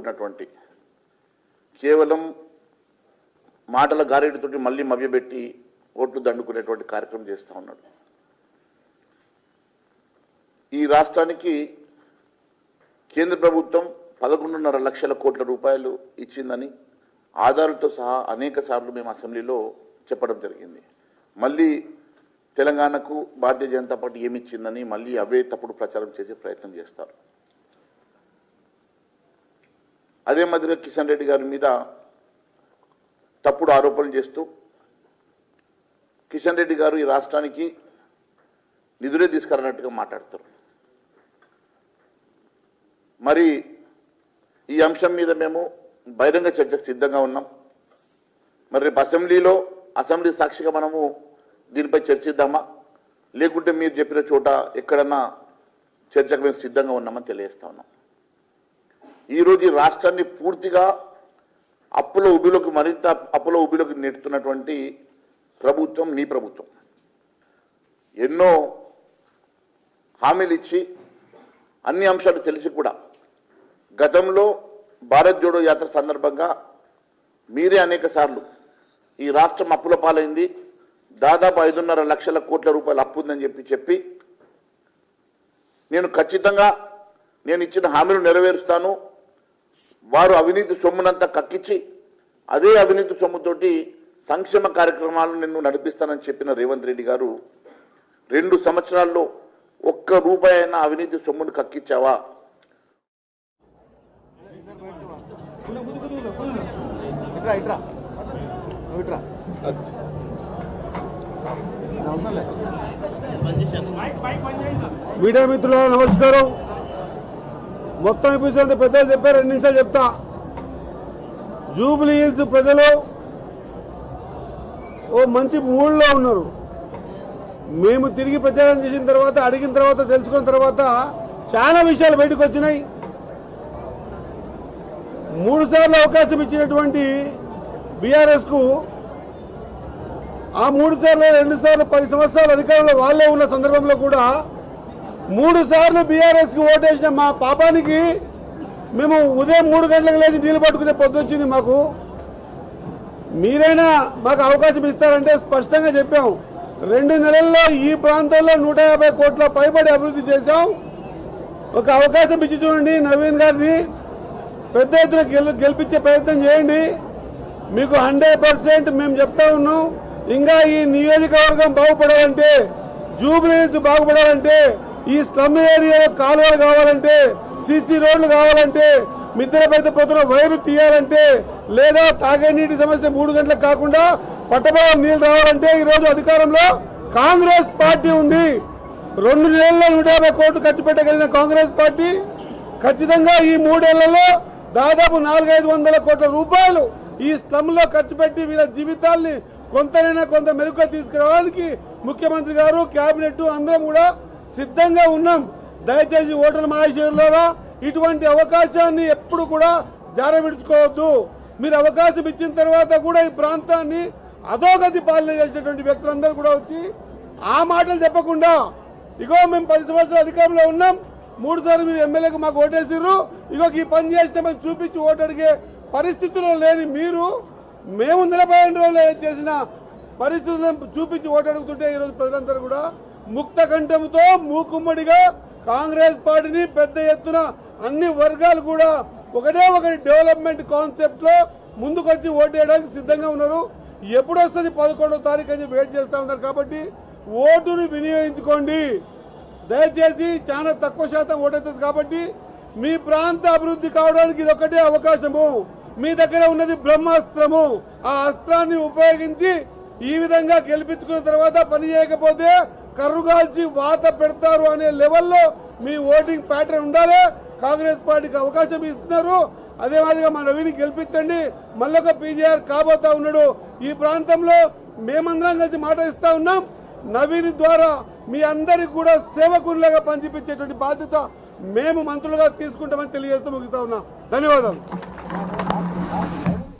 కూడినటువంటి కేవలం మాటల గారెడితోటి మళ్ళీ మభ్యపెట్టి ఓట్లు దండుకునేటువంటి కార్యక్రమం చేస్తూ ఉన్నాడు. ఈ రాష్ట్రానికి కేంద్ర ప్రభుత్వం 11.5 లక్షల కోట్ల రూపాయలు ఇచ్చిందని ఆధారాలతో సహా అనేక సార్లు మేము అసెంబ్లీలో చెప్పడం జరిగింది. మళ్ళీ తెలంగాణకు భారతీయ జనతా పార్టీ ఏమి ఇచ్చిందని మళ్ళీ అవే తప్పుడు ప్రచారం చేసే ప్రయత్నం చేస్తారు. అదే మాదిరిగా కిషన్ రెడ్డి గారి మీద తప్పుడు ఆరోపణలు చేస్తూ కిషన్ రెడ్డి గారు ఈ రాష్ట్రానికి నిధులే తీసుకురానట్టుగా మాట్లాడతారు. మరి ఈ అంశం మీద మేము బహిరంగ చర్చకు సిద్ధంగా ఉన్నాం. మరి రేపు అసెంబ్లీ సాక్షిగా మనము దీనిపై చర్చిద్దామా, లేకుంటే మీరు చెప్పిన చోట ఎక్కడన్నా చర్చకు మేము సిద్ధంగా ఉన్నామని తెలియజేస్తా ఉన్నాం. ఈరోజు ఈ రాష్ట్రాన్ని పూర్తిగా మరింత అప్పుల ఉబిలోకి నెడుతున్నటువంటి ప్రభుత్వం నీ ప్రభుత్వం. ఎన్నో హామీలు ఇచ్చి అన్ని అంశాలు తెలిసి కూడా గతంలో భారత్ జోడో యాత్ర సందర్భంగా మీరే అనేక సార్లు ఈ రాష్ట్రం అప్పుల పాలైంది, దాదాపు 5.5 లక్షల కోట్ల రూపాయలు అప్పు ఉందని చెప్పి నేను ఖచ్చితంగా ఇచ్చిన హామీలు నెరవేరుస్తాను, వారు అవినీతి సొమ్మునంతా కక్కించి అదే అవినీతి సొమ్ముతోటి సంక్షేమ కార్యక్రమాలను నిన్ను నడిపిస్తానని చెప్పిన రేవంత్ రెడ్డి గారు 2 సంవత్సరాల్లో ఒక్క రూపాయి అయినా అవినీతి సొమ్మును కక్కించావా? మీడియా మిత్రులారా నమస్కారం. మొత్తం ఎపిసోడ్ పెద్దలు చెప్పారు, 2 నిమిషాలు చెప్తా. జూబ్లీ హిల్స్ ప్రజలు ఓ మంచి మూడ్లో ఉన్నారు. మేము తిరిగి ప్రచారం చేసిన తర్వాత, అడిగిన తర్వాత, తెలుసుకున్న తర్వాత చాలా విషయాలు బయటకు వచ్చినాయి. 3 సార్లు అవకాశం ఇచ్చినటువంటి బీఆర్ఎస్కు ఆ 3 సార్లు 2 సార్లు 10 సంవత్సరాల అధికారంలో వాళ్ళే ఉన్న సందర్భంలో కూడా 3 సార్లు బీఆర్ఎస్కి ఓటేసిన మా పాపానికి మేము ఉదయం 3 గంటలకు లేచి నీళ్ళు పట్టుకునే పొద్దు వచ్చింది మాకు. మీరైనా మాకు అవకాశం ఇస్తారంటే స్పష్టంగా చెప్పాం. 2 నెలల్లో ఈ ప్రాంతంలో 150 కోట్ల పైబడి అభివృద్ధి చేశాం. ఒక అవకాశం ఇచ్చి చూడండి, నవీన్ గారిని పెద్ద ఎత్తున గెలిపించే ప్రయత్నం చేయండి. మీకు 100% మేము చెప్తా ఉన్నాం. ఇంకా ఈ నియోజకవర్గం బాగుపడాలంటే, జూబ్లీ హిల్స్ బాగుపడాలంటే, ఈ స్లమ్ ఏరియాలో కాలువలు కావాలంటే, సీసీ రోడ్లు కావాలంటే, మిద్దెలపైతే పోతున్న వైర్లు తీయాలంటే, లేదా తాగే నీటి సమస్య 3 గంటలకు కాకుండా పట్టభద్రుల నీళ్లు రావాలంటే ఈరోజు అధికారంలో కాంగ్రెస్ పార్టీ ఉంది. 2 నెలల్లో 150 కోట్లు ఖర్చు పెట్టగలిగిన కాంగ్రెస్ పార్టీ ఖచ్చితంగా ఈ 3 ఏళ్లలో దాదాపు 400-500 కోట్ల రూపాయలు ఈ స్లమ్లో ఖర్చు పెట్టి వీళ్ళ జీవితాల్ని కొంత మెరుగుగా తీసుకురావడానికి ముఖ్యమంత్రి గారు, కేబినెట్ అందరం కూడా సిద్ధంగా ఉన్నాం. దయచేసి ఓటర్ల మహాశయులారా, ఇటువంటి అవకాశాన్ని ఎప్పుడు కూడా జారవిడుచుకోవద్దు. మీరు అవకాశం ఇచ్చిన తర్వాత కూడా ఈ ప్రాంతాన్ని అధోగతి పాలన చేసినటువంటి వ్యక్తులందరూ కూడా వచ్చి ఆ మాటలు చెప్పకుండా, ఇగో మేము 10 సంవత్సరాల అధికారంలో ఉన్నాం, 3 సార్లు మీరు ఎమ్మెల్యేకి మాకు ఓటేసిర్రు, ఇగో ఈ పని చేస్తే మేము చూపించి ఓటు అడిగే పరిస్థితుల్లో లేని మీరు మేము 42 రోజులు చేసిన పరిస్థితులను చూపించి ఓటు అడుగుతుంటే ఈరోజు ప్రజలందరూ కూడా ముక్త కంఠంతో మూకుమ్మడిగా కాంగ్రెస్ పార్టీని పెద్ద ఎత్తున అన్ని వర్గాలు కూడా ఒకటి డెవలప్మెంట్ కాన్సెప్ట్ లో ముందుకొచ్చి ఓటు వేయడానికి సిద్ధంగా ఉన్నారు. ఎప్పుడు వస్తుంది 11వ తారీఖు అని వెయిట్ చేస్తా ఉన్నారు. కాబట్టి ఓటును వినియోగించుకోండి. దయచేసి చాలా తక్కువ శాతం ఓటు అవుతుంది కాబట్టి మీ ప్రాంత అభివృద్ధి కావడానికి ఇది ఒకటే అవకాశము. మీ దగ్గర ఉన్నది బ్రహ్మాస్త్రము. ఆ అస్త్రాన్ని ఉపయోగించి ఈ విధంగా గెలిపించుకున్న తర్వాత పని చేయకపోతే కర్రుగాల్చి వాత పెడతారు అనే లెవెల్లో మీ ఓటింగ్ ప్యాటర్న్ ఉండాలి. కాంగ్రెస్ పార్టీకి అవకాశం ఇస్తున్నారు. అదే మాదిరిగా మా నవీని గెలిపించండి. మళ్ళొక పీజీఆర్ కాబోతా ఉన్నాడు. ఈ ప్రాంతంలో మేమందరం కలిసి మాట ఇస్తా ఉన్నాం. నవీని ద్వారా మీ అందరికి కూడా సేవకులుగా పనిచేపించేటువంటి బాధ్యత మేము మంత్రులుగా తీసుకుంటామని తెలియజేస్తూ ముగిస్తా ఉన్నా. ధన్యవాదాలు.